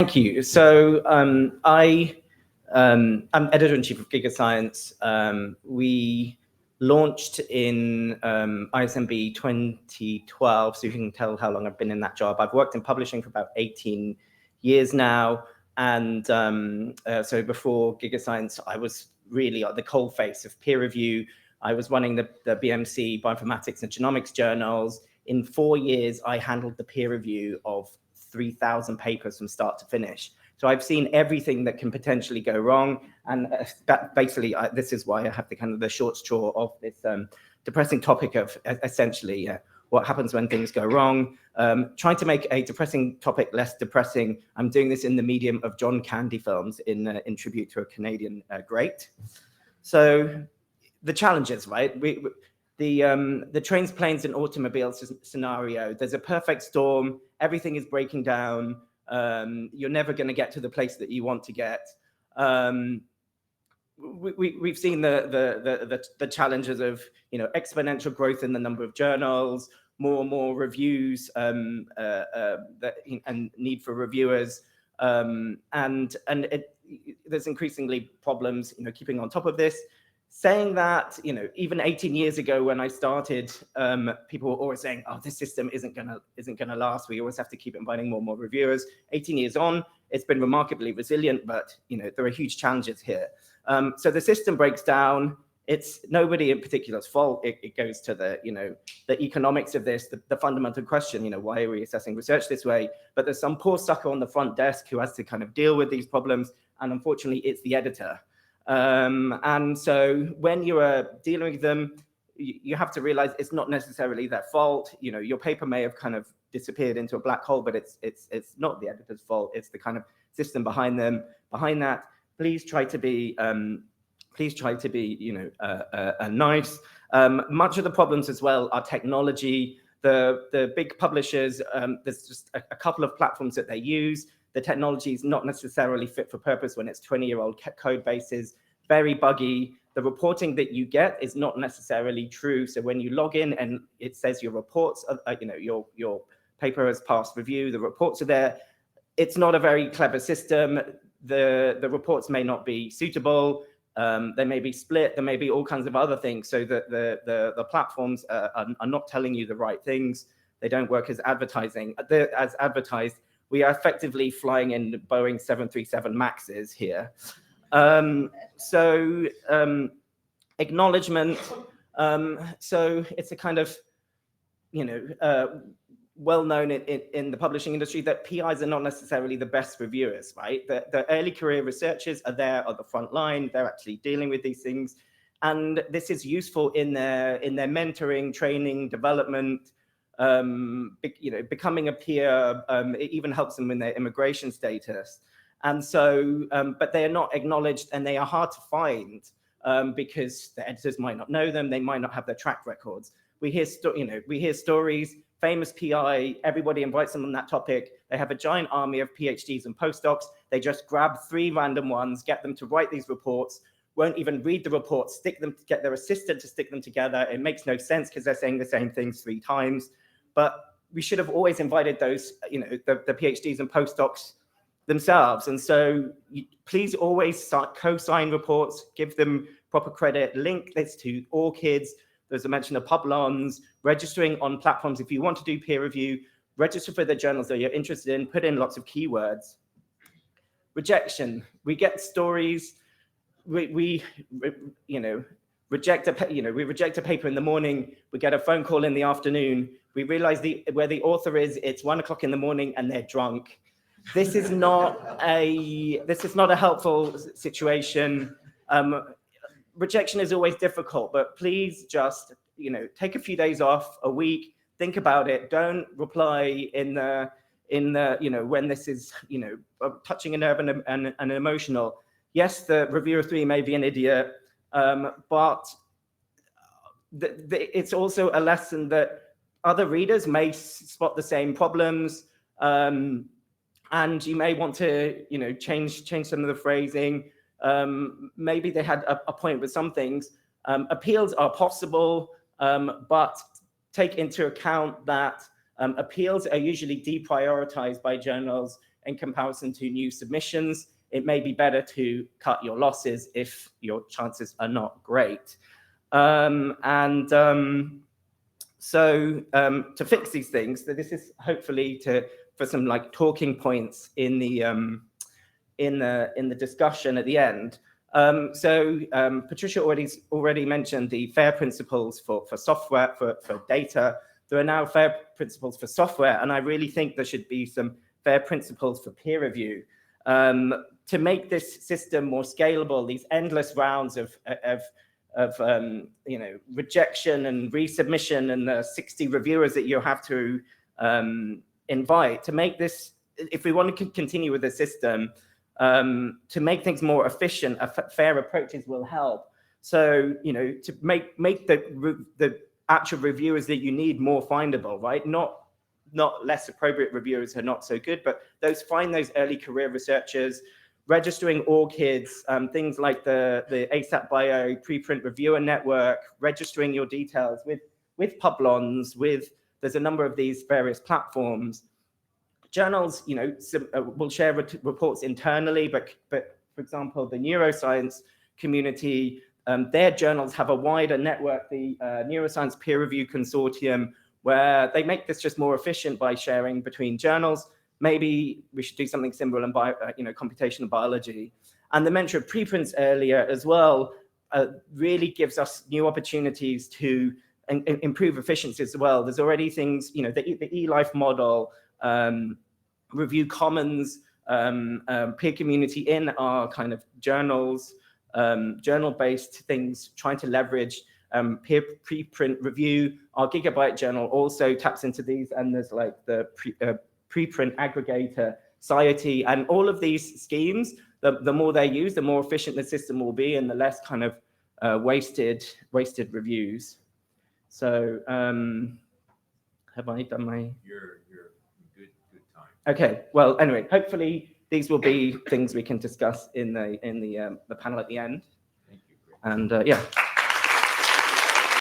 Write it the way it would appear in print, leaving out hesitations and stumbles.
Thank you. So I'm editor-in-chief of GigaScience. We launched in ISMB 2012, so you can tell how long I've been in that job. I've worked in publishing for about 18 years now. And so before GigaScience, I was really at the coalface of peer review. I was running the BMC, Bioinformatics and Genomics journals. In 4 years, I handled the peer review of 3,000 papers from start to finish. So I've seen everything that can potentially go wrong. And basically, this is why I have the short straw of this depressing topic of essentially what happens when things go wrong. Trying to make a depressing topic less depressing. I'm doing this in the medium of John Candy films in tribute to a Canadian great. So the challenges, right? The trains, planes, and automobiles scenario, there's a perfect storm, everything is breaking down, you're never going to get to the place that you want to get. We've seen the challenges of exponential growth in the number of journals, more and more reviews, and need for reviewers, and there's increasingly problems keeping on top of this. Saying that, even 18 years ago when I started, people were always saying, "Oh, this system isn't gonna last. We always have to keep inviting more and more reviewers." 18 years on, it's been remarkably resilient, but there are huge challenges here. So the system breaks down. It's nobody in particular's fault. It goes to the economics of this, the fundamental question, why are we assessing research this way? But there's some poor sucker on the front desk who has to kind of deal with these problems, and unfortunately, it's the editor. And so when you are dealing with them, you have to realize it's not necessarily their fault. Your paper may have kind of disappeared into a black hole, but it's not the editor's fault. It's the kind of system behind that. Please try to be nice. Much of the problems as well are technology. The big publishers, there's just a couple of platforms that they use. The technology is not necessarily fit for purpose when it's 20-year-old code bases, very buggy. The reporting that you get is not necessarily true. So when you log in and it says your reports, your paper has passed review, the reports are there. It's not a very clever system. The reports may not be suitable. They may be split. There may be all kinds of other things. So that the platforms are not telling you the right things. They don't work as advertised. We are effectively flying in Boeing 737 Maxes here. Acknowledgement. So it's a kind of, well known in the publishing industry that PIs are not necessarily the best reviewers, right? The early career researchers are there at the front line. They're actually dealing with these things. And this is useful in their mentoring, training, development. Becoming a peer, it even helps them in their immigration status. And so, but they are not acknowledged and they are hard to find because the editors might not know them. They might not have their track records. We hear stories, famous PI, everybody invites them on that topic. They have a giant army of PhDs and postdocs. They just grab 3 random ones, get them to write these reports, won't even read the reports, get their assistant to stick them together. It makes no sense because they're saying the same things 3 times. But we should have always invited those, the PhDs and postdocs themselves. And so please always co-sign reports, give them proper credit, link this to ORCIDs. There's a mention of Publons, registering on platforms. If you want to do peer review, register for the journals that you're interested in, put in lots of keywords. Rejection. We get stories. We reject a paper in the morning. We get a phone call in the afternoon. We realize where the author is. It's 1 o'clock in the morning and they're drunk. This is not a helpful situation. Rejection is always difficult, but please just take a few days off, a week, think about it. Don't reply in the when this is touching a nerve and emotional. Yes, the reviewer 3 may be an idiot, but it's also a lesson that other readers may spot the same problems, and you may want to change some of the phrasing. Maybe they had a point with some things. Appeals are possible, but take into account that appeals are usually deprioritized by journals. in comparison to new submissions, it may be better to cut your losses if your chances are not great. So to fix these things, this is hopefully for some like talking points in the discussion at the end. Patricia already mentioned the FAIR principles for software, for data. There are now FAIR principles for software, and I really think there should be some FAIR principles for peer review. To make this system more scalable, these endless rounds of rejection and resubmission and the 60 reviewers that you have to invite, to make this, if we want to continue with the system, to make things more efficient, FAIR approaches will help. So, to make the actual reviewers that you need more findable, right? Not less appropriate reviewers who are not so good, but find those early career researchers, registering ORCIDs, things like the ASAP Bio preprint reviewer network, registering your details with Publons, there's a number of these various platforms. Journals, will share reports internally, but for example, the neuroscience community, their journals have a wider network, the Neuroscience Peer Review Consortium, where they make this just more efficient by sharing between journals. Maybe we should do something similar in computational biology. And the mention of preprints earlier as well really gives us new opportunities to improve efficiency as well. There's already things, the eLife model, review commons, peer community in our kind of journals, journal-based things, trying to leverage peer preprint review. Our Gigabyte journal also taps into these, and there's like the preprint aggregator society, and all of these schemes, the more they're used, the more efficient the system will be, and the less kind of wasted reviews. So have I done my? You're good time. Okay. Well, anyway, hopefully these will be things we can discuss in the panel at the end. Thank you. And yeah.